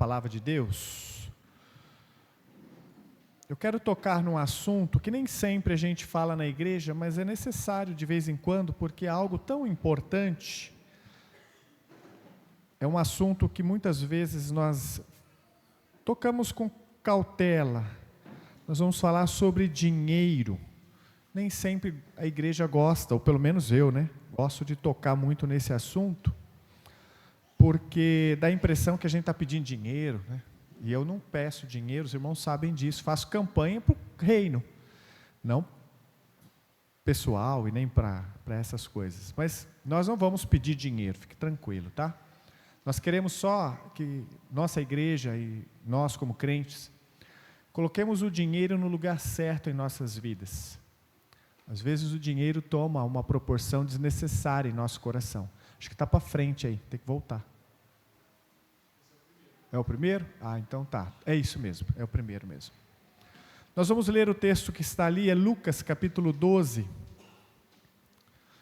palavra de Deus? Eu quero tocar num assunto que nem sempre a gente fala na igreja, mas é necessário de vez em quando, porque é algo tão importante. É um assunto que muitas vezes nós tocamos com cautela. Nós vamos falar sobre dinheiro. Nem sempre a igreja gosta, ou pelo menos eu, gosto de tocar muito nesse assunto, porque dá a impressão que a gente está pedindo dinheiro, E eu não peço dinheiro, os irmãos sabem disso. Faço campanha para o reino, não pessoal e nem para essas coisas. Mas nós não vamos pedir dinheiro, fique tranquilo, tá? Nós queremos só que nossa igreja e nós como crentes coloquemos o dinheiro no lugar certo em nossas vidas. Às vezes o dinheiro toma uma proporção desnecessária em nosso coração. Acho que está para frente aí, tem que voltar. É o primeiro? Ah, então tá. É isso mesmo, é o primeiro mesmo. Nós vamos ler o texto que está ali, é Lucas capítulo 12.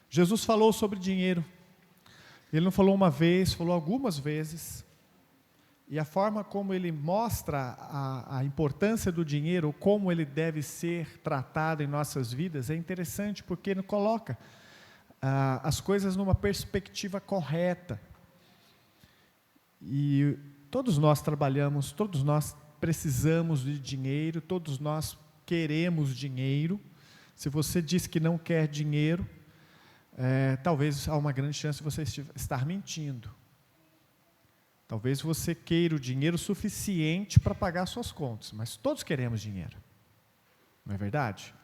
Jesus falou sobre dinheiro. Ele não falou uma vez, falou algumas vezes. E a forma como ele mostra a importância do dinheiro, como ele deve ser tratado em nossas vidas, é interessante, porque ele coloca as coisas numa perspectiva correta. E todos nós trabalhamos, todos nós precisamos de dinheiro, todos nós queremos dinheiro. Se você diz que não quer dinheiro, talvez há uma grande chance de você estar mentindo. Talvez você queira o dinheiro suficiente para pagar suas contas, mas todos queremos dinheiro, não é verdade?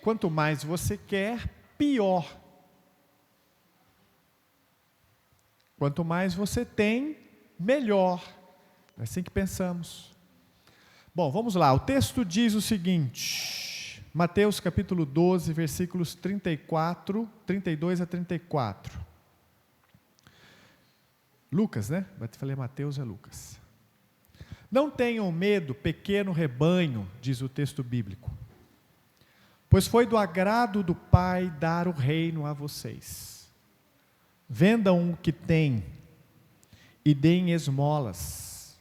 Quanto mais você quer, pior. Quanto mais você tem, melhor. É assim que pensamos. Bom, vamos lá. O texto diz o seguinte, Mateus capítulo 12, versículos 32 a 34. Lucas, Eu falei Mateus, é Lucas. Não tenham medo, pequeno rebanho, diz o texto bíblico, pois foi do agrado do Pai dar o reino a vocês. Vendam o que têm e deem esmolas.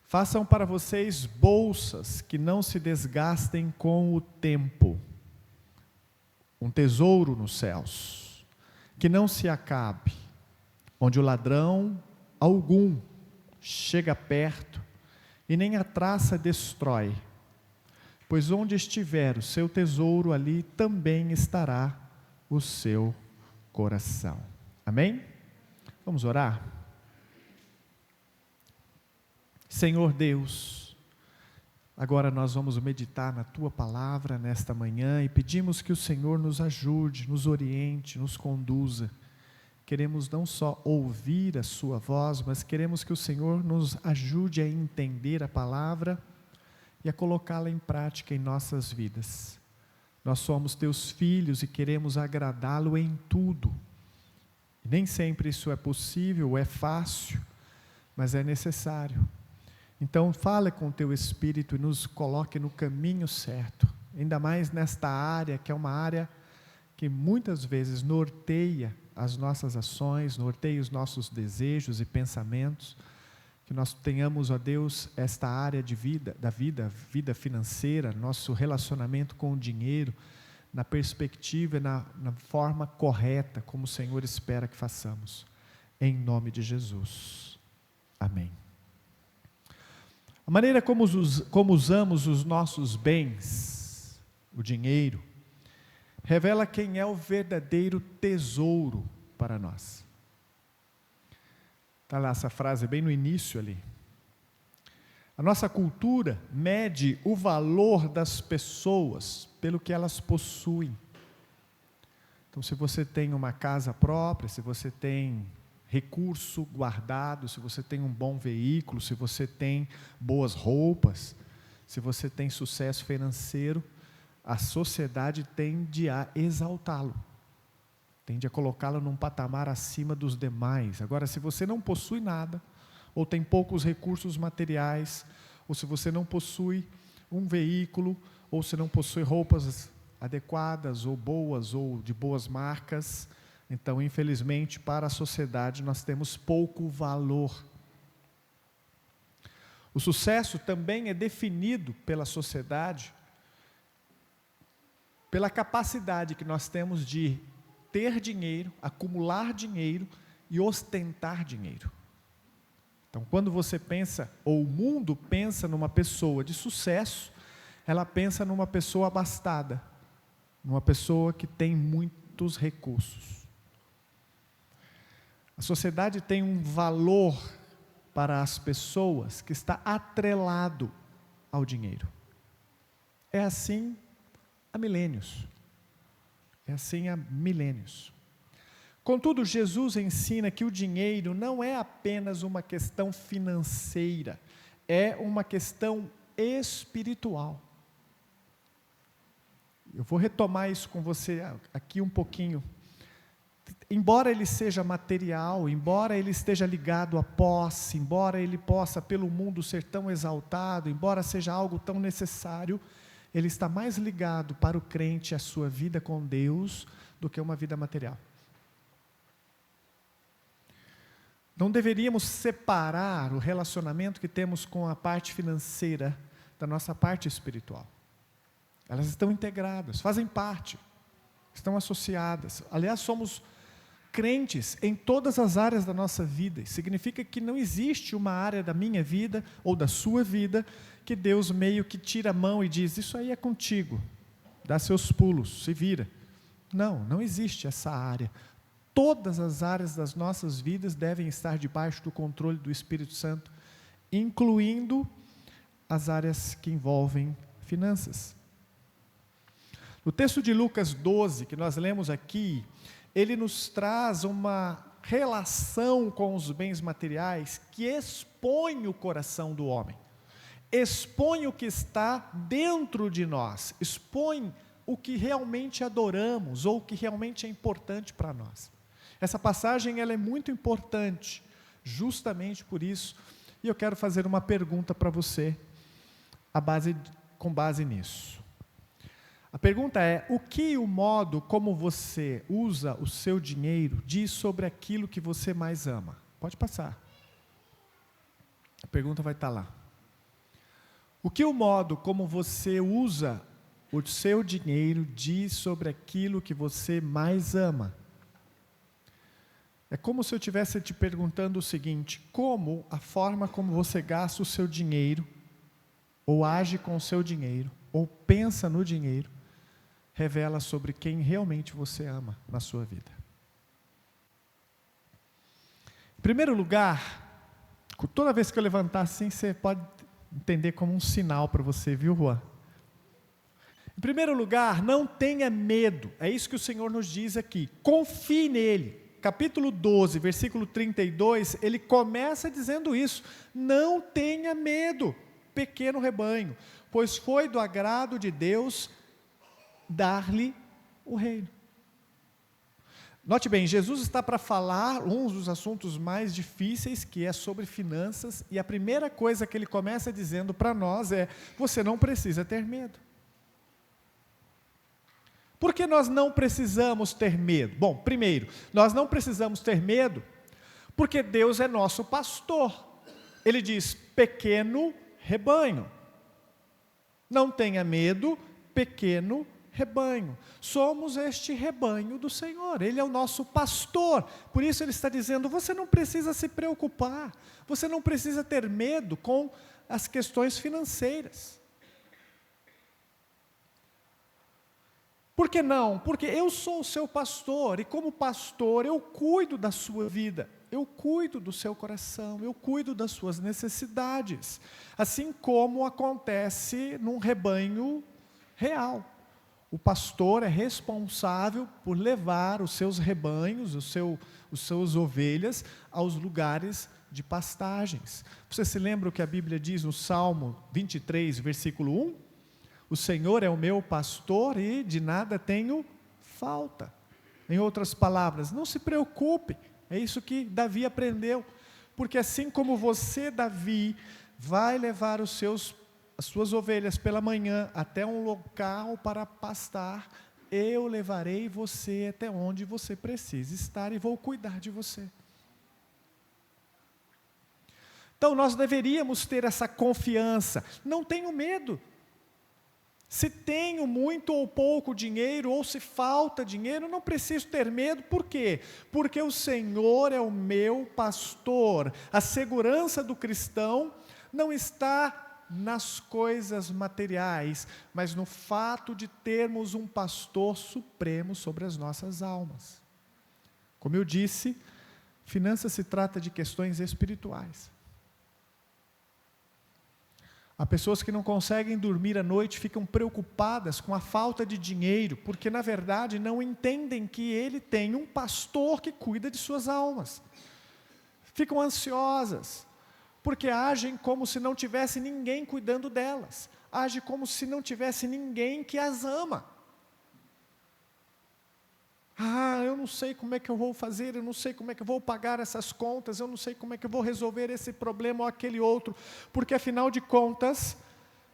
Façam para vocês bolsas que não se desgastem com o tempo, um tesouro nos céus, que não se acabe, onde o ladrão algum chega perto e nem a traça destrói, pois onde estiver o seu tesouro, ali também estará o seu coração. Amém? Vamos orar? Senhor Deus, agora nós vamos meditar na Tua palavra nesta manhã e pedimos que o Senhor nos ajude, nos oriente, nos conduza. Queremos não só ouvir a sua voz, mas queremos que o Senhor nos ajude a entender a palavra e a colocá-la em prática em nossas vidas. Nós somos teus filhos e queremos agradá-lo em tudo. E nem sempre isso é possível, é fácil, mas é necessário. Então fale com o teu Espírito e nos coloque no caminho certo, ainda mais nesta área, que é uma área que muitas vezes norteia as nossas ações, norteia os nossos desejos e pensamentos, que nós tenhamos, ó Deus, esta área de vida, vida financeira, nosso relacionamento com o dinheiro, na perspectiva e na forma correta, como o Senhor espera que façamos, em nome de Jesus, amém. A maneira como usamos os nossos bens, o dinheiro, revela quem é o verdadeiro tesouro para nós. Está lá essa frase bem no início ali. A nossa cultura mede o valor das pessoas pelo que elas possuem. Então, se você tem uma casa própria, se você tem recurso guardado, se você tem um bom veículo, se você tem boas roupas, se você tem sucesso financeiro, a sociedade tende a exaltá-lo, tende a colocá-lo num patamar acima dos demais. Agora, se você não possui nada, ou tem poucos recursos materiais, ou se você não possui um veículo, ou se não possui roupas adequadas, ou boas, ou de boas marcas, então, infelizmente, para a sociedade, nós temos pouco valor. O sucesso também é definido pela sociedade pela capacidade que nós temos de ter dinheiro, acumular dinheiro e ostentar dinheiro. Então, quando você pensa, ou o mundo pensa numa pessoa de sucesso, ela pensa numa pessoa abastada, numa pessoa que tem muitos recursos. A sociedade tem um valor para as pessoas que está atrelado ao dinheiro. É assim há milênios. É assim há milênios. Contudo, Jesus ensina que o dinheiro não é apenas uma questão financeira, é uma questão espiritual. Eu vou retomar isso com você aqui um pouquinho. Embora ele seja material, embora ele esteja ligado à posse, embora ele possa pelo mundo ser tão exaltado, embora seja algo tão necessário, ele está mais ligado para o crente à sua vida com Deus do que uma vida material. Não deveríamos separar o relacionamento que temos com a parte financeira da nossa parte espiritual. Elas estão integradas, fazem parte, estão associadas. Aliás, somos crentes em todas as áreas da nossa vida. Isso significa que não existe uma área da minha vida ou da sua vida que Deus meio que tira a mão e diz, isso aí é contigo, dá seus pulos, se vira. Não existe essa área. Todas as áreas das nossas vidas devem estar debaixo do controle do Espírito Santo, incluindo as áreas que envolvem finanças. No texto de Lucas 12, que nós lemos aqui, ele nos traz uma relação com os bens materiais que expõe o coração do homem, expõe o que está dentro de nós, expõe o que realmente adoramos ou o que realmente é importante para nós. Essa passagem ela é muito importante, justamente por isso, e eu quero fazer uma pergunta para você, com base nisso. A pergunta é, o que o modo como você usa o seu dinheiro diz sobre aquilo que você mais ama? Pode passar. A pergunta vai estar lá. O que o modo como você usa o seu dinheiro diz sobre aquilo que você mais ama? É como se eu estivesse te perguntando o seguinte, como a forma como você gasta o seu dinheiro, ou age com o seu dinheiro, ou pensa no dinheiro, revela sobre quem realmente você ama na sua vida. Em primeiro lugar, toda vez que eu levantar assim, você pode entender como um sinal para você, viu, Juan? Em primeiro lugar, não tenha medo, é isso que o Senhor nos diz aqui, confie nele. Capítulo 12, versículo 32, ele começa dizendo isso, não tenha medo, pequeno rebanho, pois foi do agrado de Deus dar-lhe o reino. Note bem, Jesus está para falar um dos assuntos mais difíceis, que é sobre finanças, e a primeira coisa que ele começa dizendo para nós é, você não precisa ter medo. Por que nós não precisamos ter medo? Bom, primeiro, nós não precisamos ter medo, porque Deus é nosso pastor. Ele diz, pequeno rebanho. Não tenha medo, pequeno rebanho. Somos este rebanho do Senhor, Ele é o nosso pastor. Por isso Ele está dizendo, você não precisa se preocupar, você não precisa ter medo com as questões financeiras. Por que não? Porque eu sou o seu pastor, e como pastor eu cuido da sua vida, eu cuido do seu coração, eu cuido das suas necessidades, assim como acontece num rebanho real. O pastor é responsável por levar os seus rebanhos, os seus ovelhas, aos lugares de pastagens. Você se lembra o que a Bíblia diz no Salmo 23, versículo 1? O Senhor é o meu pastor e de nada tenho falta. Em outras palavras, não se preocupe, é isso que Davi aprendeu, porque assim como você, Davi, vai levar as suas ovelhas pela manhã até um local para pastar, eu levarei você até onde você precisa estar e vou cuidar de você. Então nós deveríamos ter essa confiança. Não tenho medo. Se tenho muito ou pouco dinheiro, ou se falta dinheiro, não preciso ter medo. Por quê? Porque o Senhor é o meu pastor. A segurança do cristão não está nas coisas materiais, mas no fato de termos um pastor supremo sobre as nossas almas. Como eu disse, finanças se trata de questões espirituais. Há pessoas que não conseguem dormir à noite, ficam preocupadas com a falta de dinheiro, porque na verdade não entendem que ele tem um pastor que cuida de suas almas. Ficam ansiosas, porque agem como se não tivesse ninguém cuidando delas. Agem como se não tivesse ninguém que as ama. Eu não sei como é que eu vou fazer, eu não sei como é que eu vou pagar essas contas, eu não sei como é que eu vou resolver esse problema ou aquele outro, porque afinal de contas,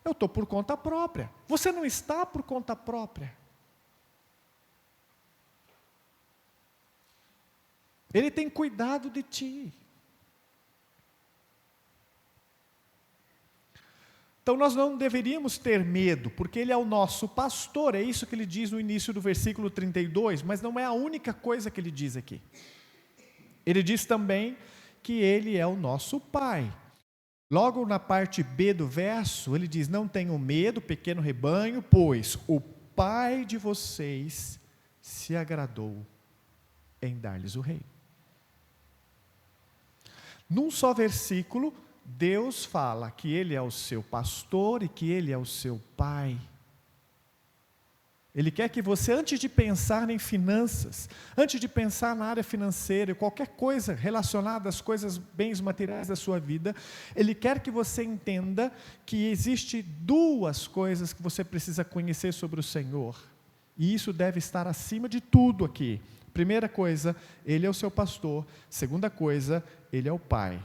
eu estou por conta própria. Você não está por conta própria. Ele tem cuidado de ti. Então nós não deveríamos ter medo, porque Ele é o nosso pastor, é isso que Ele diz no início do versículo 32, mas não é a única coisa que Ele diz aqui. Ele diz também que Ele é o nosso Pai. Logo na parte B do verso, Ele diz: não tenham medo, pequeno rebanho, pois o Pai de vocês se agradou em dar-lhes o reino. Num só versículo, Deus fala que Ele é o seu pastor e que Ele é o seu Pai. Ele quer que você, antes de pensar em finanças, antes de pensar na área financeira, qualquer coisa relacionada às coisas, bens materiais da sua vida, Ele quer que você entenda que existe duas coisas que você precisa conhecer sobre o Senhor. E isso deve estar acima de tudo aqui. Primeira coisa, Ele é o seu pastor. Segunda coisa, Ele é o Pai.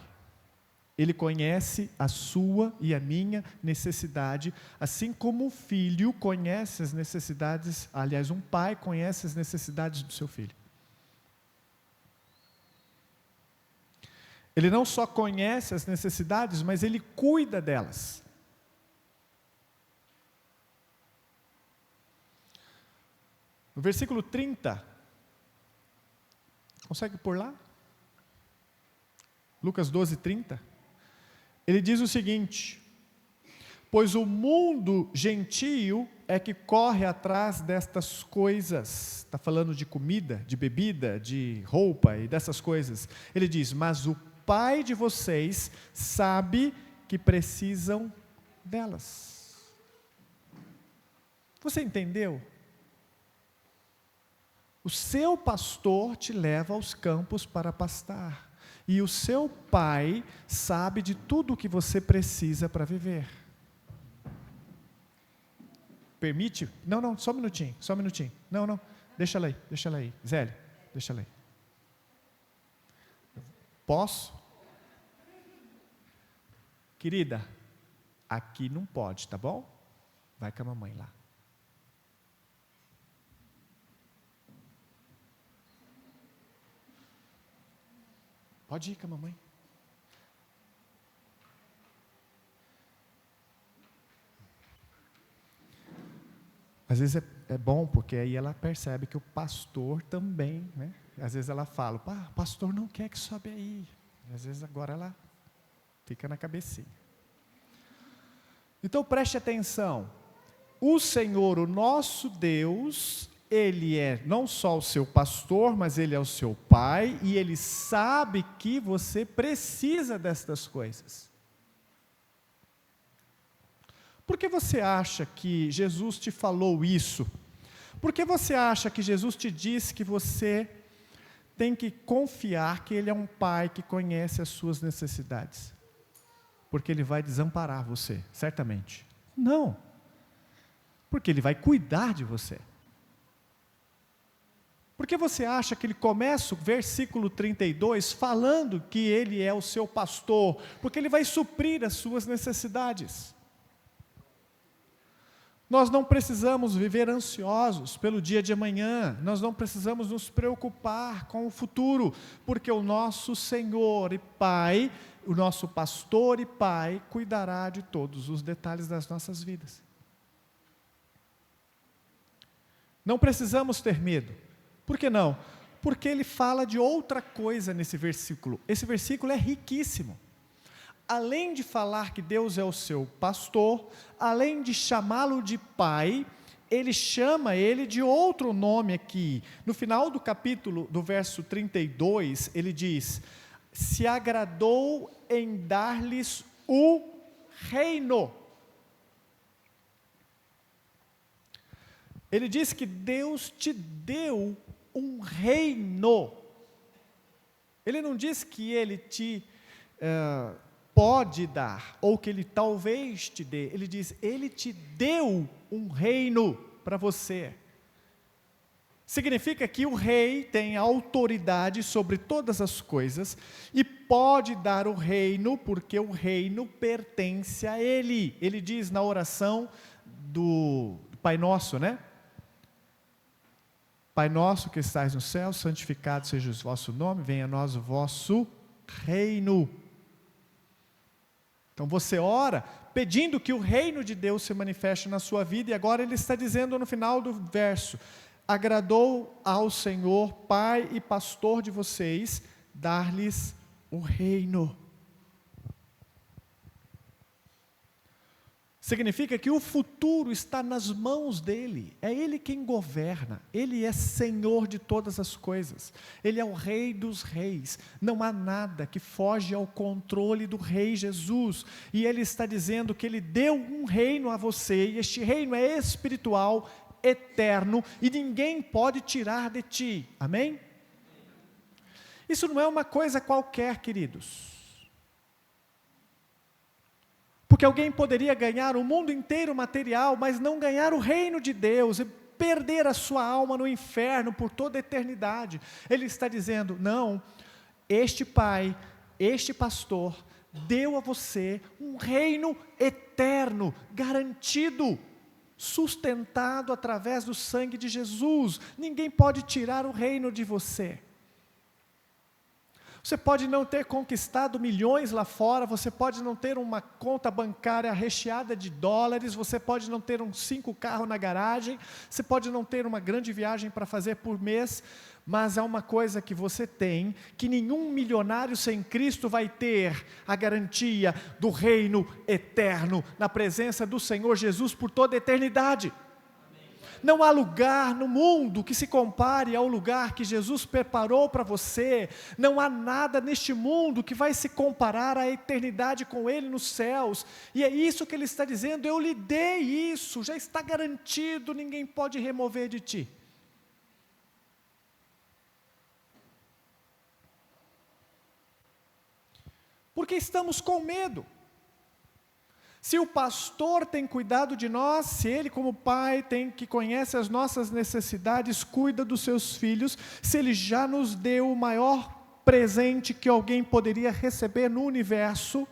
Ele conhece a sua e a minha necessidade, assim como um filho conhece as necessidades, aliás, um pai conhece as necessidades do seu filho. Ele não só conhece as necessidades, mas ele cuida delas. No versículo 30, consegue pôr lá? Lucas 12, 30. Ele diz o seguinte: pois o mundo gentio é que corre atrás destas coisas. Está falando de comida, de bebida, de roupa e dessas coisas. Ele diz: mas o Pai de vocês sabe que precisam delas. Você entendeu? O seu pastor te leva aos campos para pastar. E o seu Pai sabe de tudo o que você precisa para viver. Permite? Não, só um minutinho. Não, deixa ela aí. Zélio, deixa ela aí. Posso? Querida, aqui não pode, tá bom? Vai com a mamãe lá. Pode ir com a mamãe. Às vezes é bom, porque aí ela percebe que o pastor também, né? Às vezes ela fala: o pastor não quer que sobe aí. E às vezes agora ela fica na cabecinha. Então preste atenção. O Senhor, o nosso Deus, Ele é não só o seu pastor, mas Ele é o seu Pai, e Ele sabe que você precisa destas coisas. Por que você acha que Jesus te falou isso? Por que você acha que Jesus te disse que você tem que confiar que Ele é um Pai que conhece as suas necessidades? Porque Ele vai desamparar você, certamente. Não. Porque Ele vai cuidar de você. Por que você acha que ele começa o versículo 32 falando que Ele é o seu pastor? Porque Ele vai suprir as suas necessidades. Nós não precisamos viver ansiosos pelo dia de amanhã, nós não precisamos nos preocupar com o futuro, porque o nosso Senhor e Pai, o nosso pastor e pai, cuidará de todos os detalhes das nossas vidas. Não precisamos ter medo. Por que não? Porque ele fala de outra coisa nesse versículo. Esse versículo é riquíssimo. Além de falar que Deus é o seu pastor, além de chamá-lo de pai, ele chama ele de outro nome aqui. No final do capítulo, do verso 32, ele diz: se agradou em dar-lhes o reino. Ele diz que Deus te deu um reino. Ele não diz que ele te pode dar, ou que ele talvez te dê. Ele diz, ele te deu um reino para você. Significa que o rei tem autoridade sobre todas as coisas e pode dar o reino, porque o reino pertence a ele. Ele diz na oração do Pai Nosso, né? Pai nosso que estais no céu, santificado seja o vosso nome, venha a nós o vosso reino. Então você ora pedindo que o reino de Deus se manifeste na sua vida, e agora ele está dizendo no final do verso: agradou ao Senhor, Pai e Pastor de vocês, dar-lhes o reino. Significa que o futuro está nas mãos dele, é ele quem governa, ele é Senhor de todas as coisas, ele é o Rei dos reis, não há nada que foge ao controle do Rei Jesus, e ele está dizendo que ele deu um reino a você, e este reino é espiritual, eterno, e ninguém pode tirar de ti, amém? Isso não é uma coisa qualquer, queridos. Porque alguém poderia ganhar o mundo inteiro material, mas não ganhar o reino de Deus, e perder a sua alma no inferno por toda a eternidade. Ele está dizendo, não, este Pai, este pastor, deu a você um reino eterno, garantido, sustentado através do sangue de Jesus. Ninguém pode tirar o reino de você. Você pode não ter conquistado milhões lá fora, você pode não ter uma conta bancária recheada de dólares, você pode não ter 5 carros na garagem, você pode não ter uma grande viagem para fazer por mês, mas há uma coisa que você tem, que nenhum milionário sem Cristo vai ter: a garantia do reino eterno, na presença do Senhor Jesus por toda a eternidade. Não há lugar no mundo que se compare ao lugar que Jesus preparou para você. Não há nada neste mundo que vai se comparar à eternidade com Ele nos céus. E é isso que Ele está dizendo: eu lhe dei isso, já está garantido, ninguém pode remover de ti. Porque estamos com medo. Se o pastor tem cuidado de nós, se ele como pai que conhece as nossas necessidades, cuida dos seus filhos, se ele já nos deu o maior presente que alguém poderia receber no universo,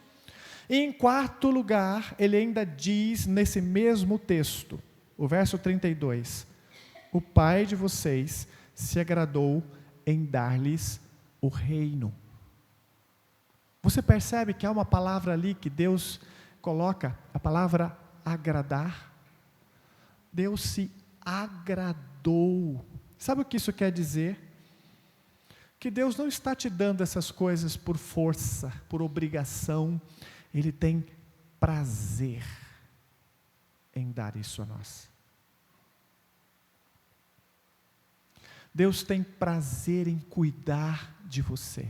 e em quarto lugar, ele ainda diz nesse mesmo texto, o verso 32, o Pai de vocês se agradou em dar-lhes o reino. Você percebe que há uma palavra ali que Deus coloca, a palavra agradar? Deus se agradou. Sabe o que isso quer dizer? Que Deus não está te dando essas coisas por força, por obrigação. Ele tem prazer em dar isso a nós. Deus tem prazer em cuidar de você.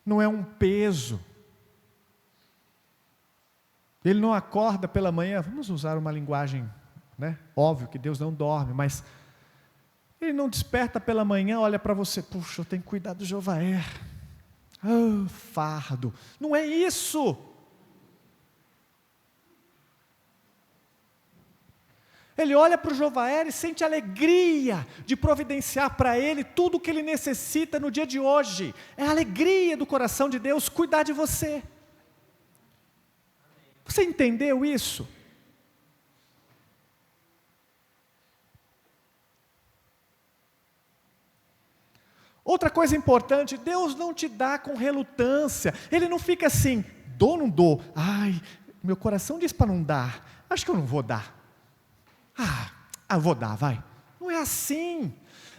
Não é um peso. Ele não acorda pela manhã, vamos usar uma linguagem, né? Óbvio que Deus não dorme, mas Ele não desperta pela manhã, olha para você, puxa, eu tenho que cuidar do Jovaé. Fardo. Não é isso. Ele olha para o Jovaé e sente alegria de providenciar para ele tudo o que ele necessita no dia de hoje. É a alegria do coração de Deus cuidar de você. Você entendeu isso? Outra coisa importante, Deus não te dá com relutância. Ele não fica assim, dou ou não dou? Ai, meu coração diz para não dar. Acho que eu não vou dar. Eu vou dar, vai. Não é assim.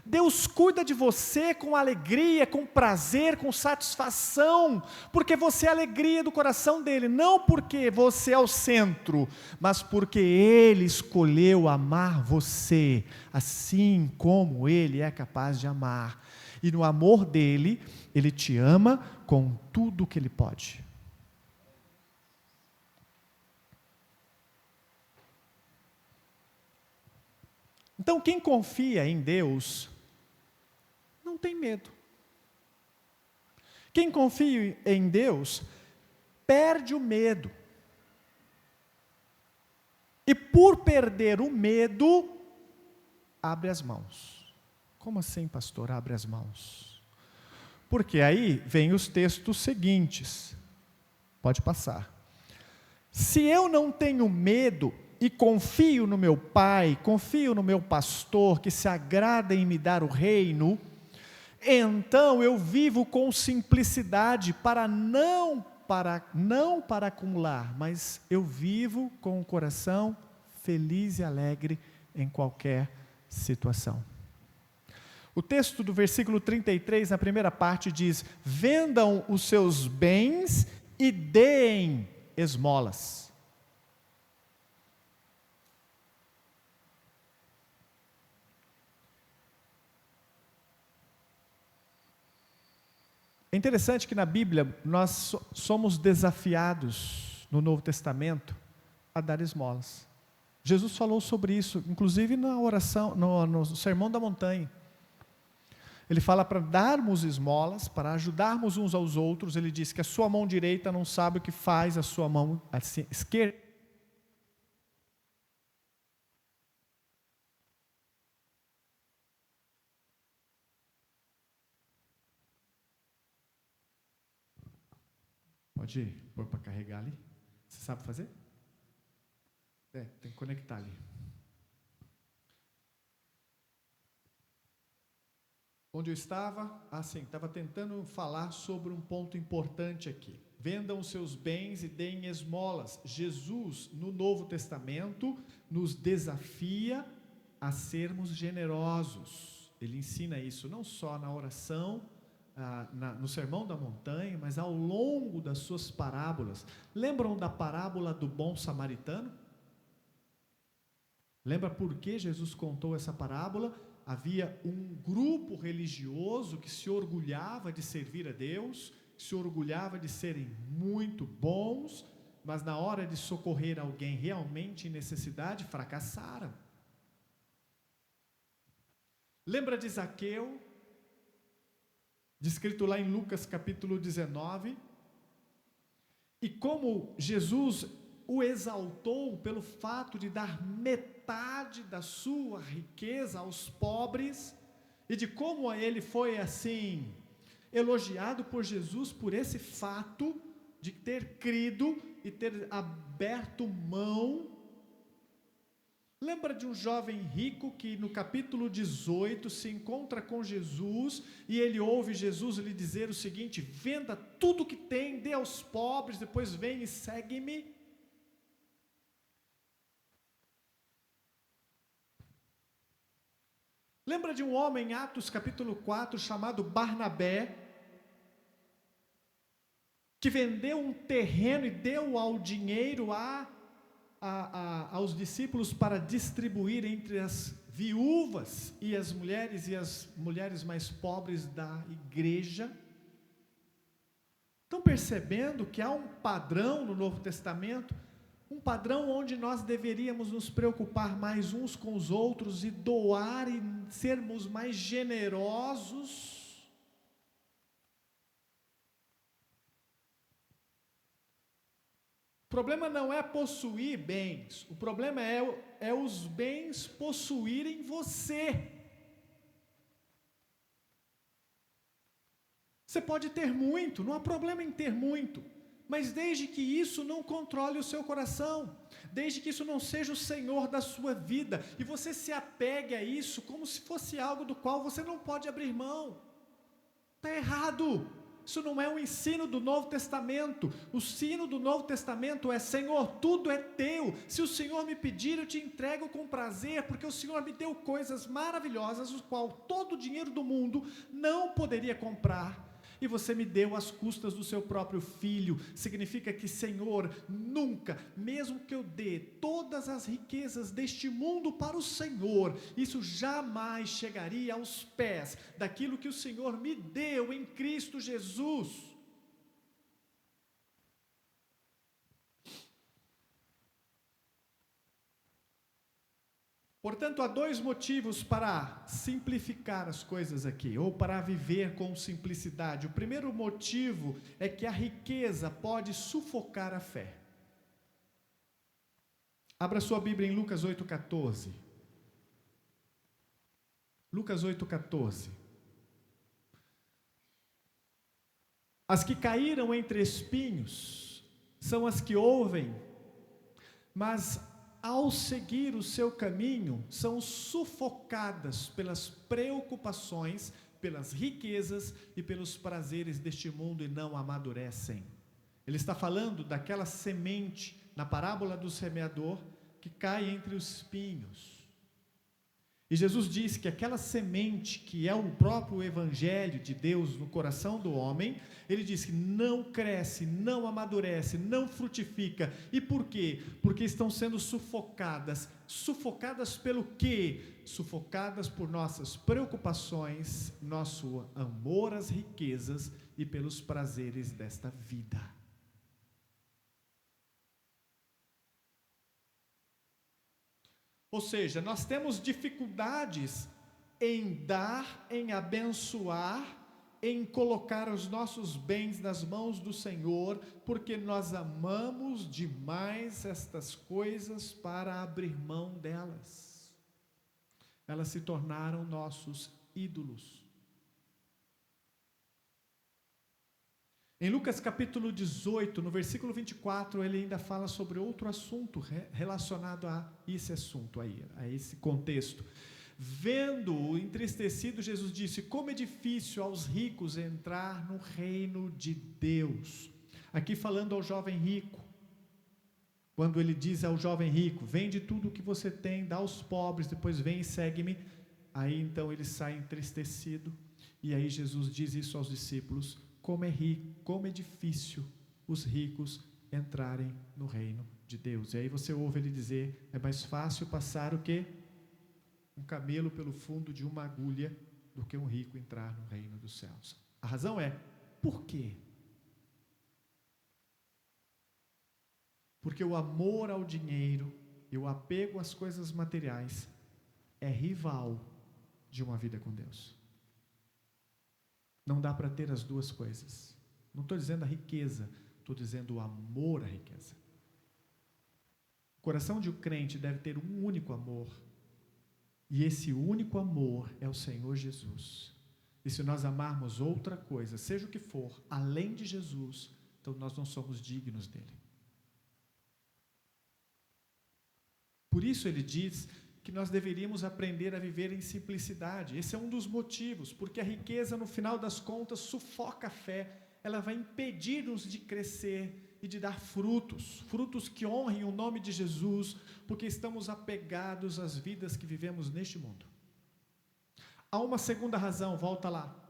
Deus cuida de você com alegria, com prazer, com satisfação, porque você é a alegria do coração dele, não porque você é o centro, mas porque ele escolheu amar você, assim como ele é capaz de amar. E no amor dele, ele te ama com tudo que ele pode. Então, quem confia em Deus, não tem medo. Quem confia em Deus, perde o medo. E por perder o medo, abre as mãos. Como assim, pastor, abre as mãos? Porque aí vem os textos seguintes. Pode passar. Se eu não tenho medo e confio no meu Pai, confio no meu pastor, que se agrada em me dar o reino, então eu vivo com simplicidade não para acumular, mas eu vivo com o coração feliz e alegre em qualquer situação. O texto do versículo 33, na primeira parte, diz: vendam os seus bens e deem esmolas. É interessante que na Bíblia nós somos desafiados no Novo Testamento a dar esmolas. Jesus falou sobre isso, inclusive na oração, no Sermão da Montanha. Ele fala para darmos esmolas, para ajudarmos uns aos outros. Ele diz que a sua mão direita não sabe o que faz a sua mão esquerda. Pode pôr para carregar ali? Você sabe fazer? Tem que conectar ali. Onde eu estava? Estava tentando falar sobre um ponto importante aqui. Vendam os seus bens e deem esmolas. Jesus, no Novo Testamento, nos desafia a sermos generosos. Ele ensina isso não só na oração, no Sermão da Montanha, mas ao longo das suas parábolas. Lembram da parábola do bom samaritano? Lembra por que Jesus contou essa parábola? Havia um grupo religioso que se orgulhava de servir a Deus, se orgulhava de serem muito bons, mas na hora de socorrer alguém realmente em necessidade, fracassaram. Lembra de Zaqueu, descrito lá em Lucas capítulo 19, e como Jesus o exaltou pelo fato de dar metade da sua riqueza aos pobres, e de como ele foi assim, elogiado por Jesus por esse fato de ter crido e ter aberto mão. Lembra de um jovem rico que no capítulo 18 se encontra com Jesus e ele ouve Jesus lhe dizer o seguinte: venda tudo que tem, dê aos pobres, depois vem e segue-me. Lembra de um homem em Atos capítulo 4 chamado Barnabé, que vendeu um terreno e deu ao dinheiro aos discípulos para distribuir entre as viúvas e as mulheres mais pobres da igreja? Estão percebendo que há um padrão no Novo Testamento, um padrão onde nós deveríamos nos preocupar mais uns com os outros e doar e sermos mais generosos? O problema não é possuir bens, o problema é os bens possuírem você. Você pode ter muito, não há problema em ter muito, mas desde que isso não controle o seu coração, desde que isso não seja o Senhor da sua vida, e você se apegue a isso como se fosse algo do qual você não pode abrir mão. Está errado. Isso não é o ensino do Novo Testamento. O ensino do Novo Testamento é: Senhor, tudo é teu. Se o Senhor me pedir, eu te entrego com prazer, porque o Senhor me deu coisas maravilhosas, o qual todo o dinheiro do mundo não poderia comprar. E você me deu às custas do seu próprio filho. Significa que, Senhor, nunca, mesmo que eu dê todas as riquezas deste mundo para o Senhor, isso jamais chegaria aos pés daquilo que o Senhor me deu em Cristo Jesus. Portanto, há dois motivos para simplificar as coisas aqui, ou para viver com simplicidade. O primeiro motivo é que a riqueza pode sufocar a fé. Abra sua Bíblia em Lucas 8,14. Lucas 8,14. As que caíram entre espinhos são as que ouvem, mas ao seguir o seu caminho, são sufocadas pelas preocupações, pelas riquezas e pelos prazeres deste mundo e não amadurecem. Ele está falando daquela semente, na parábola do semeador, que cai entre os espinhos. E Jesus disse que aquela semente, que é o próprio Evangelho de Deus no coração do homem, ele disse que não cresce, não amadurece, não frutifica. E por quê? Porque estão sendo sufocadas. Sufocadas pelo quê? Sufocadas por nossas preocupações, nosso amor às riquezas e pelos prazeres desta vida. Ou seja, nós temos dificuldades em dar, em abençoar, em colocar os nossos bens nas mãos do Senhor, porque nós amamos demais estas coisas para abrir mão delas. Elas se tornaram nossos ídolos. Em Lucas capítulo 18, no versículo 24, ele ainda fala sobre outro assunto relacionado a esse assunto aí, a esse contexto. Vendo-o entristecido, Jesus disse: como é difícil aos ricos entrar no reino de Deus. Aqui falando ao jovem rico, quando ele diz ao jovem rico: vende tudo o que você tem, dá aos pobres, depois vem e segue-me. Aí então ele sai entristecido, e aí Jesus diz isso aos discípulos: como é difícil os ricos entrarem no reino de Deus. E aí você ouve ele dizer: é mais fácil passar o quê? Um camelo pelo fundo de uma agulha do que um rico entrar no reino dos céus. A razão é: por quê? Porque o amor ao dinheiro e o apego às coisas materiais é rival de uma vida com Deus. Não dá para ter as duas coisas. Não estou dizendo a riqueza, estou dizendo o amor à riqueza. O coração de um crente deve ter um único amor, e esse único amor é o Senhor Jesus. E se nós amarmos outra coisa, seja o que for, além de Jesus, então nós não somos dignos dele. Por isso ele diz que nós deveríamos aprender a viver em simplicidade. Esse é um dos motivos, porque a riqueza, no final das contas, sufoca a fé. Ela vai impedir-nos de crescer e de dar frutos, frutos que honrem o nome de Jesus, porque estamos apegados às vidas que vivemos neste mundo. Há uma segunda razão, volta lá.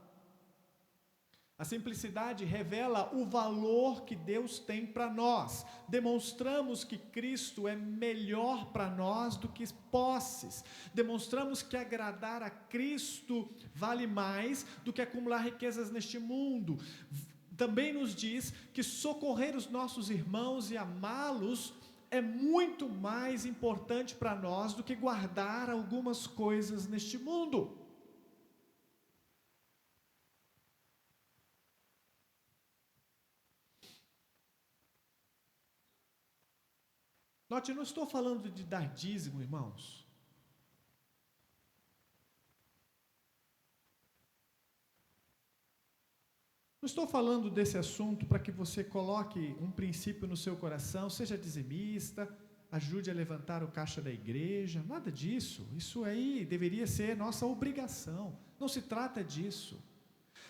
A simplicidade revela o valor que Deus tem para nós. Demonstramos que Cristo é melhor para nós do que posses. Demonstramos que agradar a Cristo vale mais do que acumular riquezas neste mundo. Também nos diz que socorrer os nossos irmãos e amá-los é muito mais importante para nós do que guardar algumas coisas neste mundo. Note, eu não estou falando de dar dízimo, irmãos. Não estou falando desse assunto para que você coloque um princípio no seu coração, seja dizimista, ajude a levantar o caixa da igreja, nada disso. Isso aí deveria ser nossa obrigação. Não se trata disso.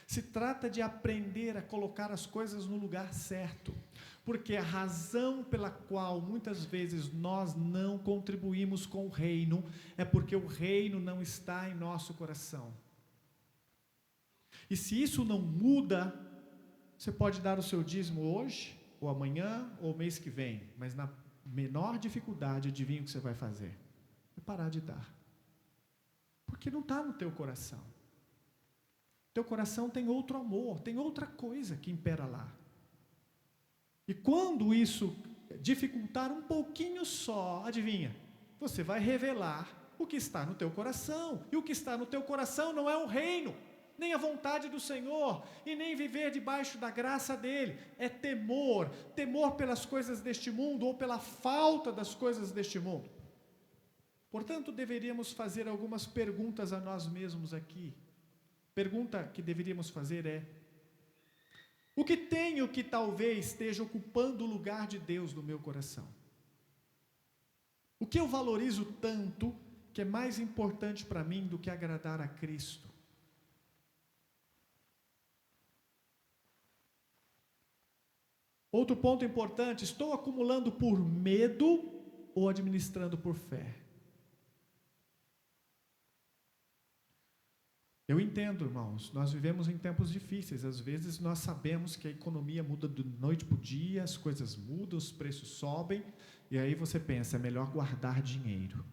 Se trata de aprender a colocar as coisas no lugar certo. Porque a razão pela qual muitas vezes nós não contribuímos com o reino é porque o reino não está em nosso coração. E se isso não muda, você pode dar o seu dízimo hoje, ou amanhã, ou mês que vem, mas na menor dificuldade, adivinha o que você vai fazer? Vai parar de dar. Porque não está no teu coração. Teu coração tem outro amor, tem outra coisa que impera lá. E quando isso dificultar um pouquinho só, adivinha? Você vai revelar o que está no teu coração. E o que está no teu coração não é o reino, nem a vontade do Senhor, e nem viver debaixo da graça dele. É temor, temor pelas coisas deste mundo, ou pela falta das coisas deste mundo. Portanto, deveríamos fazer algumas perguntas a nós mesmos aqui. Pergunta que deveríamos fazer é: o que tenho que talvez esteja ocupando o lugar de Deus no meu coração? O que eu valorizo tanto que é mais importante para mim do que agradar a Cristo? Outro ponto importante: estou acumulando por medo ou administrando por fé? Eu entendo, irmãos, nós vivemos em tempos difíceis. Às vezes nós sabemos que a economia muda de noite para o dia, as coisas mudam, os preços sobem, e aí você pensa, é melhor guardar dinheiro.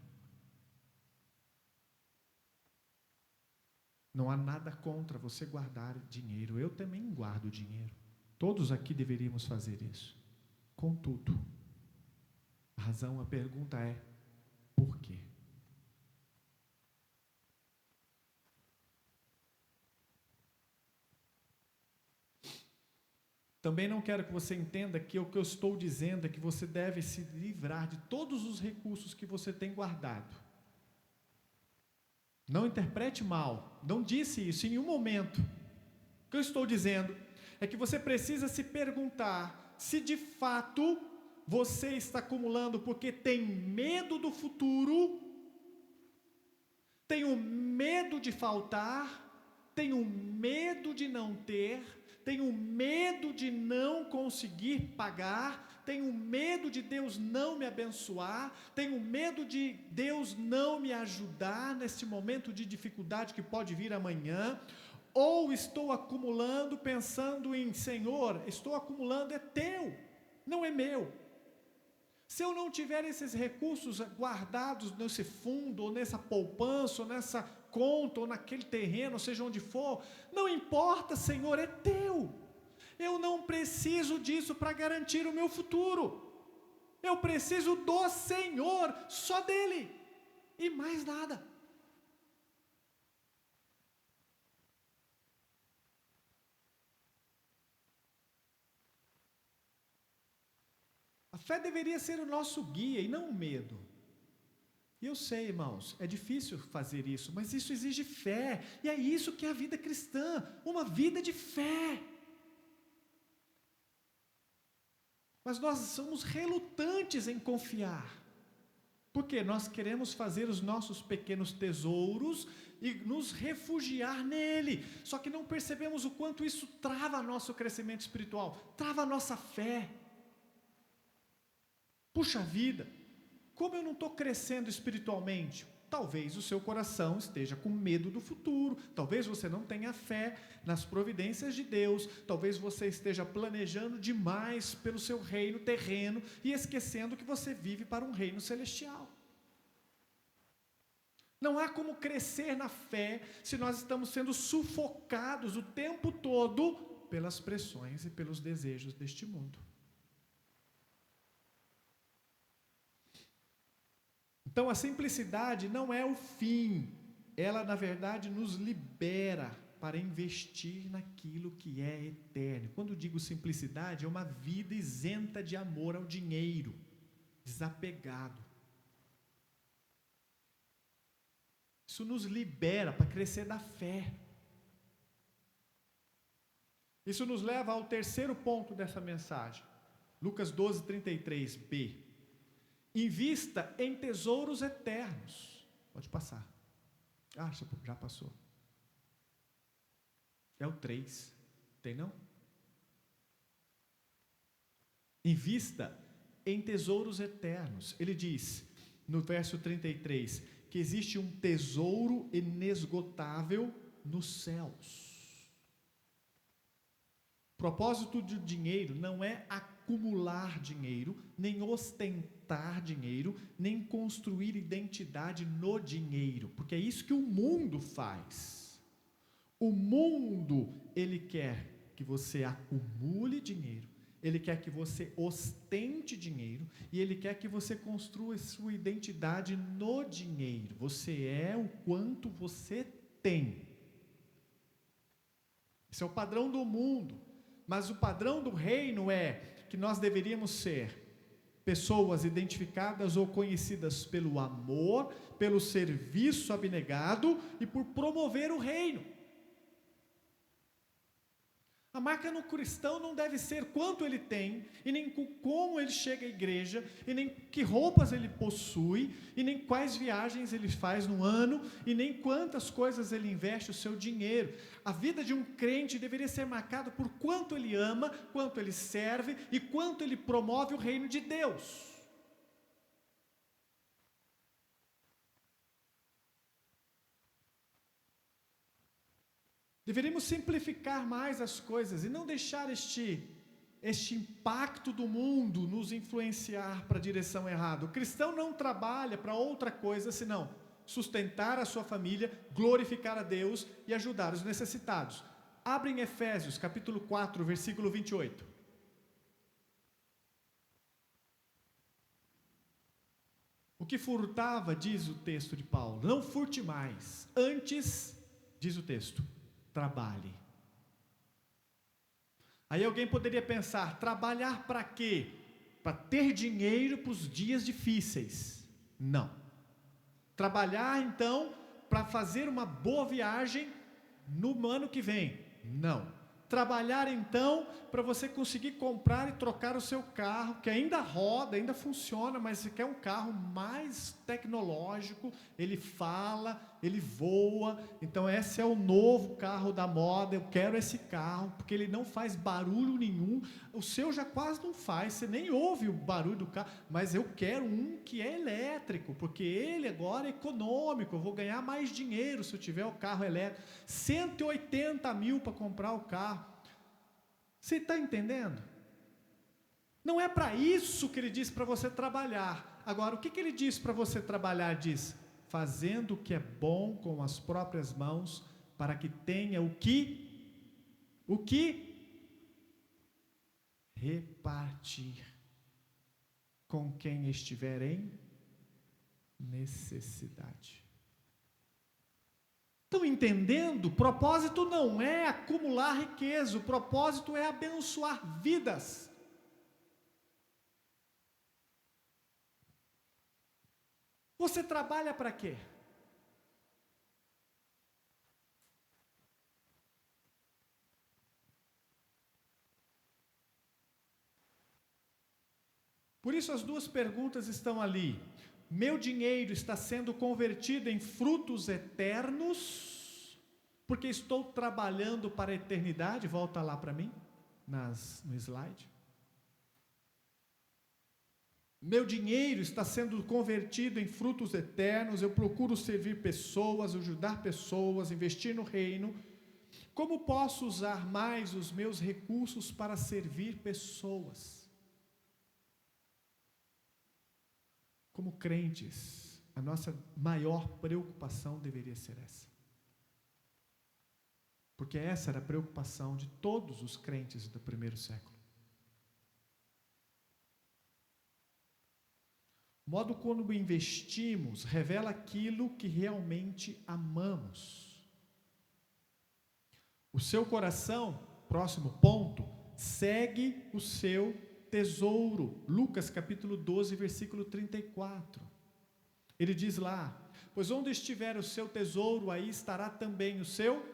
Não há nada contra você guardar dinheiro. Eu também guardo dinheiro. Todos aqui deveríamos fazer isso. Contudo, a pergunta é: por quê? Também não quero que você entenda que o que eu estou dizendo é que você deve se livrar de todos os recursos que você tem guardado. Não interprete mal, não disse isso em nenhum momento. O que eu estou dizendo é que você precisa se perguntar se de fato você está acumulando porque tem medo do futuro, tem o medo de faltar, tem o medo de não ter, tenho medo de não conseguir pagar, tenho medo de Deus não me abençoar, tenho medo de Deus não me ajudar nesse momento de dificuldade que pode vir amanhã, ou estou acumulando pensando em: Senhor, estou acumulando, é teu, não é meu. Se eu não tiver esses recursos guardados nesse fundo, ou nessa poupança, ou nessa conta, ou naquele terreno, seja onde for, não importa, Senhor, é teu. Eu não preciso disso para garantir o meu futuro. Eu preciso do Senhor, só dele, e mais nada. A fé deveria ser o nosso guia e não o medo. E eu sei, irmãos, é difícil fazer isso, mas isso exige fé. E é isso que é a vida cristã, uma vida de fé. Mas nós somos relutantes em confiar. Porque nós queremos fazer os nossos pequenos tesouros e nos refugiar nele. Só que não percebemos o quanto isso trava nosso crescimento espiritual, trava a nossa fé. Puxa vida, como eu não estou crescendo espiritualmente? Talvez o seu coração esteja com medo do futuro, talvez você não tenha fé nas providências de Deus, talvez você esteja planejando demais pelo seu reino terreno e esquecendo que você vive para um reino celestial. Não há como crescer na fé se nós estamos sendo sufocados o tempo todo pelas pressões e pelos desejos deste mundo. Então a simplicidade não é o fim, ela na verdade nos libera para investir naquilo que é eterno. Quando digo simplicidade, é uma vida isenta de amor ao dinheiro, desapegado. Isso nos libera para crescer da fé. Isso nos leva ao terceiro ponto dessa mensagem, Lucas 12:33b. Invista em tesouros eternos. Pode passar. Já passou. É o 3. Tem não? Invista em tesouros eternos. Ele diz, no verso 33, que existe um tesouro inesgotável nos céus. O propósito do dinheiro não é acumular dinheiro, nem ostentar dinheiro, nem construir identidade no dinheiro, porque é isso que o mundo faz. O mundo, ele quer que você acumule dinheiro, ele quer que você ostente dinheiro, e ele quer que você construa sua identidade no dinheiro. Você é o quanto você tem. Esse é o padrão do mundo. Mas o padrão do reino é que nós deveríamos ser pessoas identificadas ou conhecidas pelo amor, pelo serviço abnegado e por promover o reino. A marca no cristão não deve ser quanto ele tem, e nem como ele chega à igreja, e nem que roupas ele possui, e nem quais viagens ele faz no ano, e nem quantas coisas ele investe o seu dinheiro. A vida de um crente deveria ser marcada por quanto ele ama, quanto ele serve e quanto ele promove o reino de Deus. Deveríamos simplificar mais as coisas e não deixar este impacto do mundo nos influenciar para a direção errada. O cristão não trabalha para outra coisa senão sustentar a sua família, glorificar a Deus e ajudar os necessitados. Abre em Efésios capítulo 4, versículo 28. O que furtava, diz o texto de Paulo, não furte mais, antes, diz o texto, trabalhe. Aí alguém poderia pensar, trabalhar para quê? Para ter dinheiro para os dias difíceis. Não. Trabalhar então para fazer uma boa viagem no ano que vem. Não. Trabalhar então para você conseguir comprar e trocar o seu carro, que ainda roda, ainda funciona, mas você quer um carro mais tecnológico, ele fala, ele voa, então esse é o novo carro da moda, eu quero esse carro, porque ele não faz barulho nenhum, o seu já quase não faz, você nem ouve o barulho do carro, mas eu quero um que é elétrico, porque ele agora é econômico, eu vou ganhar mais dinheiro se eu tiver o carro elétrico, 180 mil para comprar o carro. Você está entendendo? Não é para isso que ele diz para você trabalhar. Agora, o que ele diz para você trabalhar? Diz, fazendo o que é bom com as próprias mãos, para que tenha o que repartir com quem estiver em necessidade. Estão entendendo? O propósito não é acumular riqueza, o propósito é abençoar vidas. Você trabalha para quê? Por isso as duas perguntas estão ali. Meu dinheiro está sendo convertido em frutos eternos, porque estou trabalhando para a eternidade? Volta lá para mim, no slide. Meu dinheiro está sendo convertido em frutos eternos, eu procuro servir pessoas, ajudar pessoas, investir no reino. Como posso usar mais os meus recursos para servir pessoas? Como crentes, a nossa maior preocupação deveria ser essa. Porque essa era a preocupação de todos os crentes do primeiro século. O modo como investimos revela aquilo que realmente amamos. O seu coração, próximo ponto, segue o seu tesouro. Lucas capítulo 12, versículo 34. Ele diz lá, pois onde estiver o seu tesouro, aí estará também o seu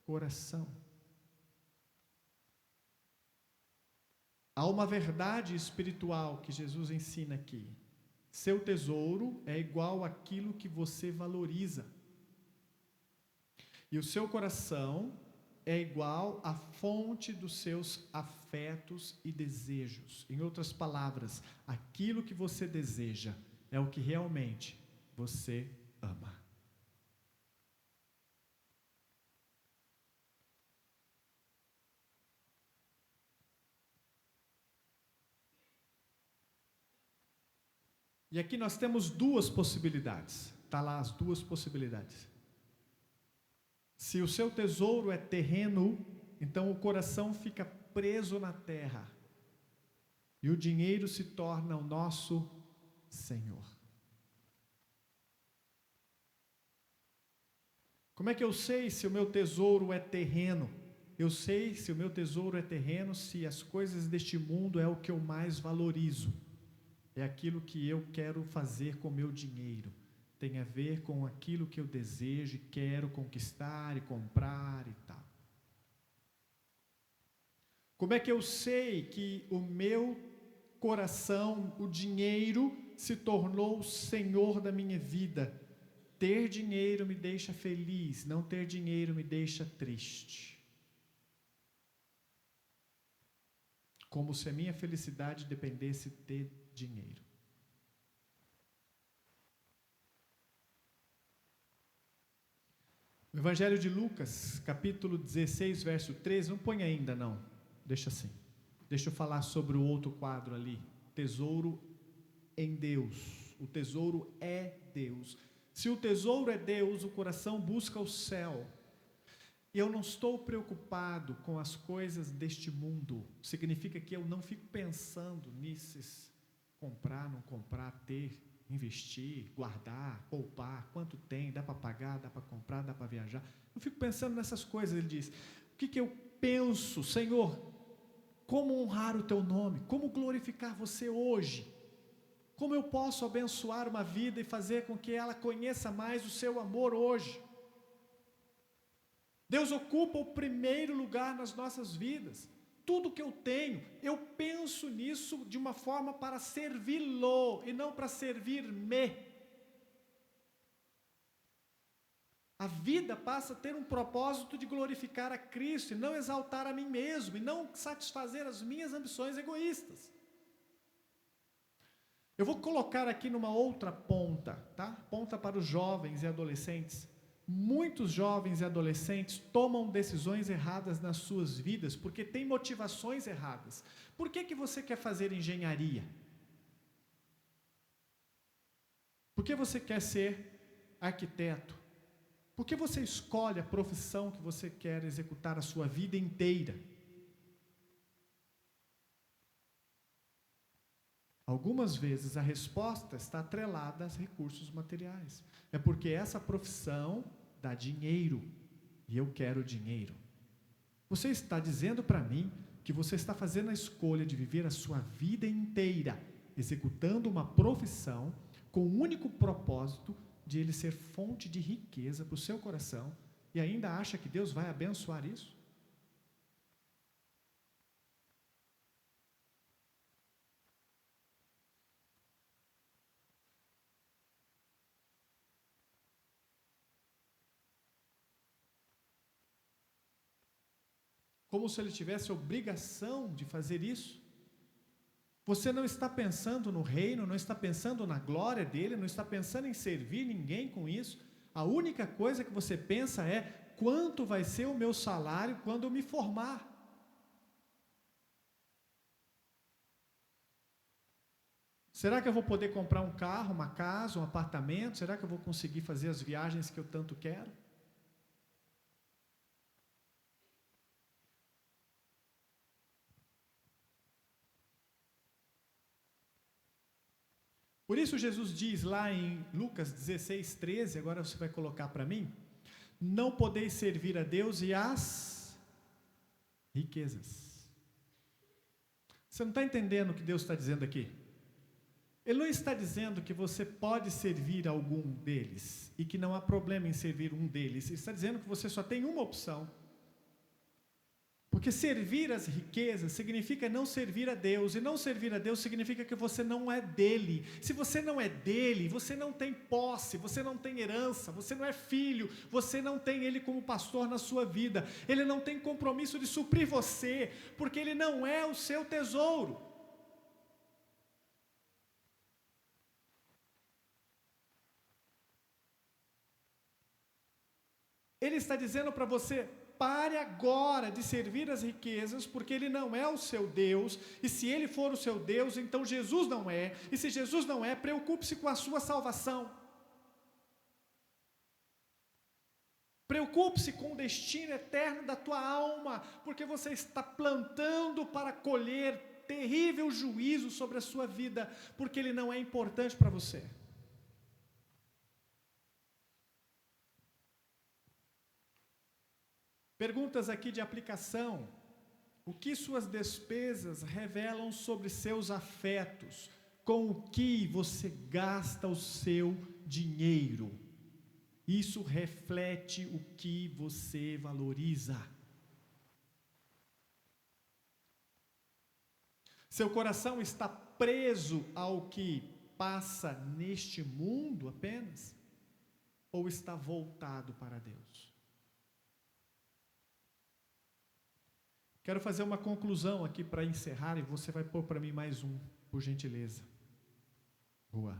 coração. Há uma verdade espiritual que Jesus ensina aqui. Seu tesouro é igual àquilo que você valoriza. E o seu coração é igual à fonte dos seus afetos e desejos. Em outras palavras, aquilo que você deseja é o que realmente você ama. E aqui nós temos duas possibilidades. Está lá as duas possibilidades. Se o seu tesouro é terreno, então o coração fica preso na terra. E o dinheiro se torna o nosso Senhor. Como é que eu sei se o meu tesouro é terreno? Eu sei se o meu tesouro é terreno se as coisas deste mundo é o que eu mais valorizo. É aquilo que eu quero fazer com o meu dinheiro. Tem a ver com aquilo que eu desejo e quero conquistar e comprar e tal. Como é que eu sei que o meu coração, o dinheiro, se tornou o Senhor da minha vida? Ter dinheiro me deixa feliz, não ter dinheiro me deixa triste. Como se a minha felicidade dependesse de dinheiro. O Evangelho de Lucas, capítulo 16, verso 13, não põe ainda não, deixa assim. Deixa eu falar sobre o outro quadro ali, tesouro em Deus. O tesouro é Deus. Se o tesouro é Deus, o coração busca o céu. E eu não estou preocupado com as coisas deste mundo. Significa que eu não fico pensando nesses comprar, não comprar, ter, investir, guardar, poupar, quanto tem, dá para pagar, dá para comprar, dá para viajar. Eu fico pensando nessas coisas. Ele diz: o que eu penso, Senhor? Como honrar o teu nome? Como glorificar você hoje? Como eu posso abençoar uma vida e fazer com que ela conheça mais o seu amor hoje? Deus ocupa o primeiro lugar nas nossas vidas. Tudo que eu tenho, eu penso nisso de uma forma para servi-lo e não para servir-me. A vida passa a ter um propósito de glorificar a Cristo e não exaltar a mim mesmo e não satisfazer as minhas ambições egoístas. Eu vou colocar aqui numa outra ponta, tá? Ponta para os jovens e adolescentes. Muitos jovens e adolescentes tomam decisões erradas nas suas vidas porque têm motivações erradas. Por que você quer fazer engenharia? Por que você quer ser arquiteto? Por que você escolhe a profissão que você quer executar a sua vida inteira? Algumas vezes a resposta está atrelada aos recursos materiais. É porque essa profissão dá dinheiro e eu quero dinheiro. Você está dizendo para mim que você está fazendo a escolha de viver a sua vida inteira executando uma profissão com o único propósito de ele ser fonte de riqueza para o seu coração e ainda acha que Deus vai abençoar isso? Como se ele tivesse obrigação de fazer isso? Você não está pensando no reino, não está pensando na glória dele, não está pensando em servir ninguém com isso. A única coisa que você pensa é: quanto vai ser o meu salário quando eu me formar? Será que eu vou poder comprar um carro, uma casa, um apartamento? Será que eu vou conseguir fazer as viagens que eu tanto quero? Por isso Jesus diz lá em Lucas 16, 13, agora você vai colocar para mim: não podeis servir a Deus e às riquezas. Você não está entendendo o que Deus está dizendo aqui? Ele não está dizendo que você pode servir algum deles e que não há problema em servir um deles. Ele está dizendo que você só tem uma opção. Porque servir as riquezas significa não servir a Deus, e não servir a Deus significa que você não é dele. Se você não é dele, você não tem posse, você não tem herança, você não é filho, você não tem ele como pastor na sua vida, ele não tem compromisso de suprir você, porque ele não é o seu tesouro. Ele está dizendo para você: pare agora de servir as riquezas, porque ele não é o seu Deus, e se ele for o seu Deus, então Jesus não é, e se Jesus não é, preocupe-se com a sua salvação. Preocupe-se com o destino eterno da tua alma, porque você está plantando para colher terrível juízo sobre a sua vida, porque ele não é importante para você. Perguntas aqui de aplicação: o que suas despesas revelam sobre seus afetos? Com o que você gasta o seu dinheiro? Isso reflete o que você valoriza. Seu coração está preso ao que passa neste mundo apenas? Ou está voltado para Deus? Quero fazer uma conclusão aqui para encerrar, e você vai pôr para mim mais um, por gentileza. Boa.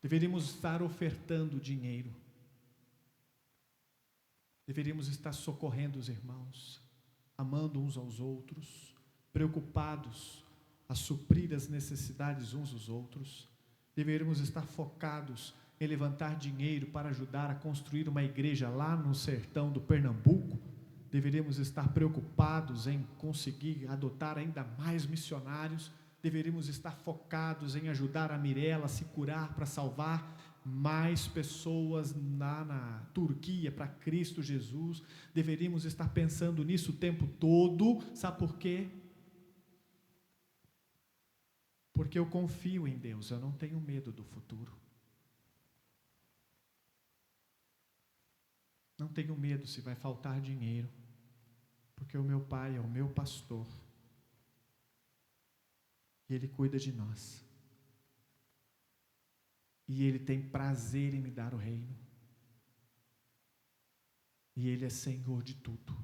Deveríamos estar ofertando dinheiro. Deveríamos estar socorrendo os irmãos, amando uns aos outros, preocupados a suprir as necessidades uns dos outros. Deveríamos estar focados em levantar dinheiro para ajudar a construir uma igreja lá no sertão do Pernambuco. Deveríamos estar preocupados em conseguir adotar ainda mais missionários. Deveríamos estar focados em ajudar a Mirella a se curar para salvar mais pessoas na Turquia para Cristo Jesus. Deveríamos estar pensando nisso o tempo todo. Sabe por quê? Porque eu confio em Deus, eu não tenho medo do futuro. Não tenho medo se vai faltar dinheiro, porque o meu Pai é o meu pastor, e Ele cuida de nós, e Ele tem prazer em me dar o reino, e Ele é Senhor de tudo.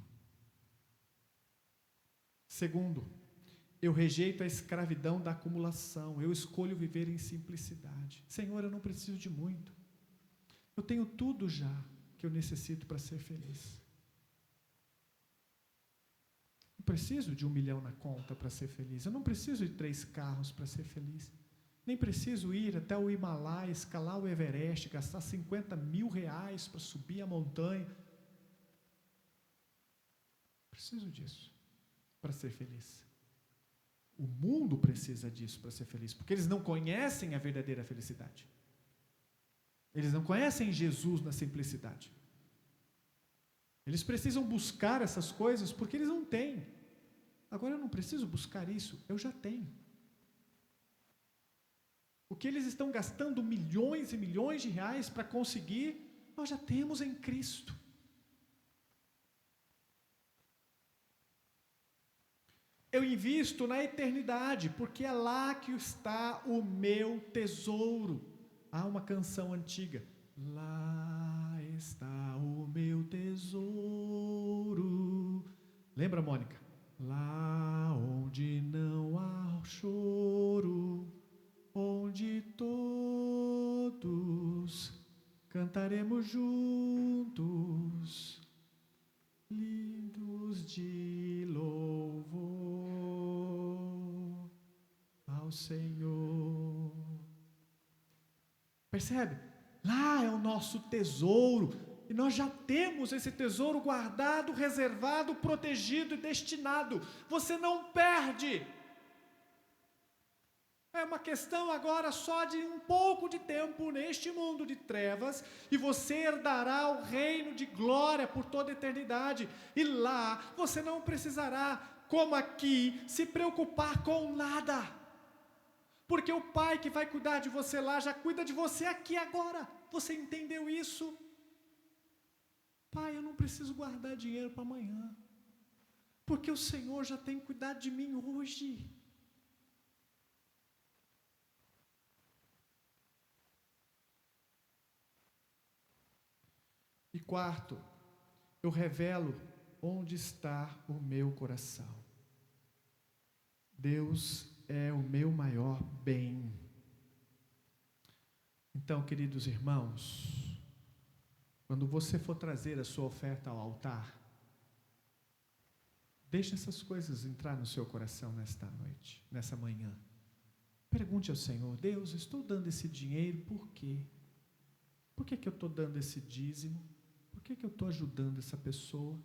Segundo, eu rejeito a escravidão da acumulação, eu escolho viver em simplicidade. Senhor, eu não preciso de muito, eu tenho tudo já que eu necessito para ser feliz. Não preciso de 1 milhão na conta para ser feliz, eu não preciso de 3 carros para ser feliz, nem preciso ir até o Himalaia, escalar o Everest, gastar 50 mil reais para subir a montanha. Preciso disso para ser feliz. O mundo precisa disso para ser feliz, porque eles não conhecem a verdadeira felicidade. Eles não conhecem Jesus na simplicidade. Eles precisam buscar essas coisas porque eles não têm. Agora eu não preciso buscar isso, eu já tenho. O que eles estão gastando milhões e milhões de reais para conseguir, nós já temos em Cristo. Eu invisto na eternidade, porque é lá que está o meu tesouro. Há uma canção antiga: lá está o meu tesouro. Lembra, Mônica? Lá onde não há choro, onde todos cantaremos juntos, lindos de louvor ao Senhor. Percebe? Lá é o nosso tesouro, e nós já temos esse tesouro guardado, reservado, protegido e destinado. Você não perde. É uma questão agora só de um pouco de tempo neste mundo de trevas, e você herdará o reino de glória por toda a eternidade. E lá você não precisará, como aqui, se preocupar com nada, porque o Pai que vai cuidar de você lá já cuida de você aqui agora. Você entendeu isso? Pai, eu não preciso guardar dinheiro para amanhã, porque o Senhor já tem cuidado de mim hoje. E quarto, eu revelo onde está o meu coração. Deus é o meu maior bem. Então, queridos irmãos, quando você for trazer a sua oferta ao altar, deixe essas coisas entrar no seu coração nesta noite, nessa manhã. Pergunte ao Senhor: Deus, estou dando esse dinheiro por quê? Por que eu estou dando esse dízimo? Por que eu estou ajudando essa pessoa?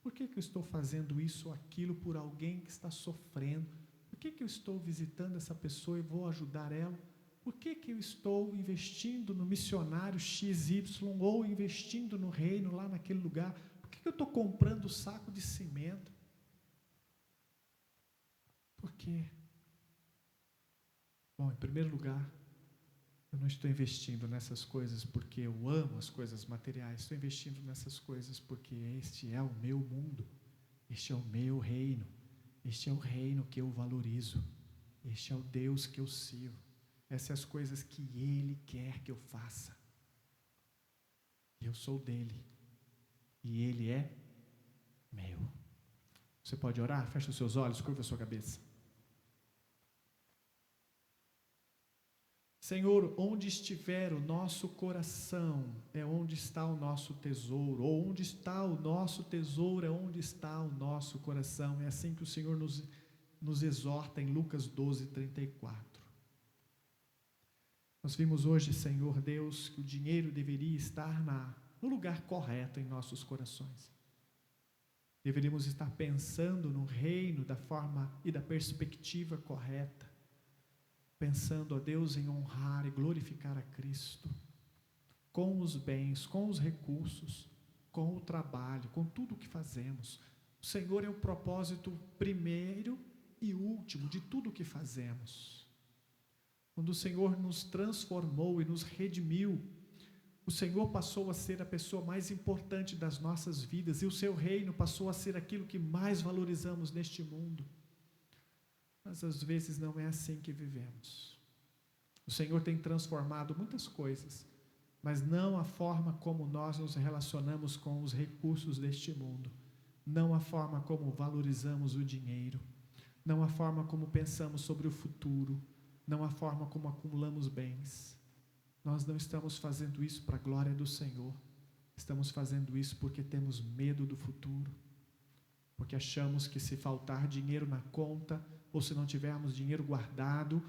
Por que eu estou fazendo isso ou aquilo por alguém que está sofrendo? Por que eu estou visitando essa pessoa e vou ajudar ela? Por que eu estou investindo no missionário XY ou investindo no reino lá naquele lugar? Por que eu estou comprando saco de cimento? Por quê? Bom, em primeiro lugar, eu não estou investindo nessas coisas porque eu amo as coisas materiais. Estou investindo nessas coisas porque este é o meu mundo. Este é o meu reino. Este é o reino que eu valorizo. Este é o Deus que eu sirvo. Essas são as coisas que Ele quer que eu faça. Eu sou dele. E Ele é meu. Você pode orar? Feche os seus olhos, curva a sua cabeça. Senhor, onde estiver o nosso coração, é onde está o nosso tesouro, ou onde está o nosso tesouro, é onde está o nosso coração. É assim que o Senhor nos exorta em Lucas 12:34. Nós vimos hoje, Senhor Deus, que o dinheiro deveria estar no lugar correto em nossos corações. Deveríamos estar pensando no reino da forma e da perspectiva correta. Pensando, ó Deus, em honrar e glorificar a Cristo, com os bens, com os recursos, com o trabalho, com tudo o que fazemos. O Senhor é o propósito primeiro e último de tudo o que fazemos. Quando o Senhor nos transformou e nos redimiu, o Senhor passou a ser a pessoa mais importante das nossas vidas, e o seu reino passou a ser aquilo que mais valorizamos neste mundo. Mas às vezes não é assim que vivemos. O Senhor tem transformado muitas coisas, mas não a forma como nós nos relacionamos com os recursos deste mundo, não a forma como valorizamos o dinheiro, não a forma como pensamos sobre o futuro, não a forma como acumulamos bens. Nós não estamos fazendo isso para a glória do Senhor, estamos fazendo isso porque temos medo do futuro, porque achamos que se faltar dinheiro na conta, ou se não tivermos dinheiro guardado,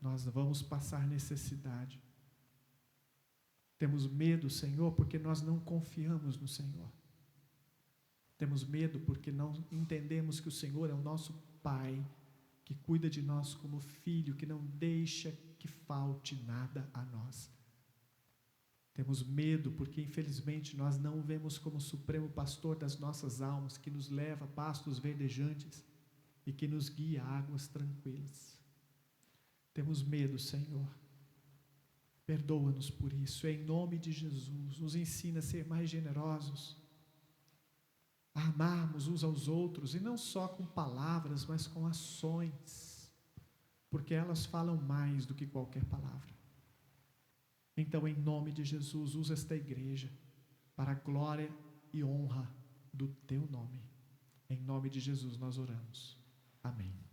nós vamos passar necessidade. Temos medo, Senhor, porque nós não confiamos no Senhor. Temos medo porque não entendemos que o Senhor é o nosso Pai, que cuida de nós como filho, que não deixa que falte nada a nós. Temos medo porque, infelizmente, nós não o vemos como supremo pastor das nossas almas, que nos leva a pastos verdejantes e que nos guia a águas tranquilas. Temos medo, Senhor. Perdoa-nos por isso, em nome de Jesus. Nos ensina a ser mais generosos, a amarmos uns aos outros, e não só com palavras, mas com ações, porque elas falam mais do que qualquer palavra. Então, em nome de Jesus, usa esta igreja para a glória e honra do teu nome. Em nome de Jesus nós oramos. Amém.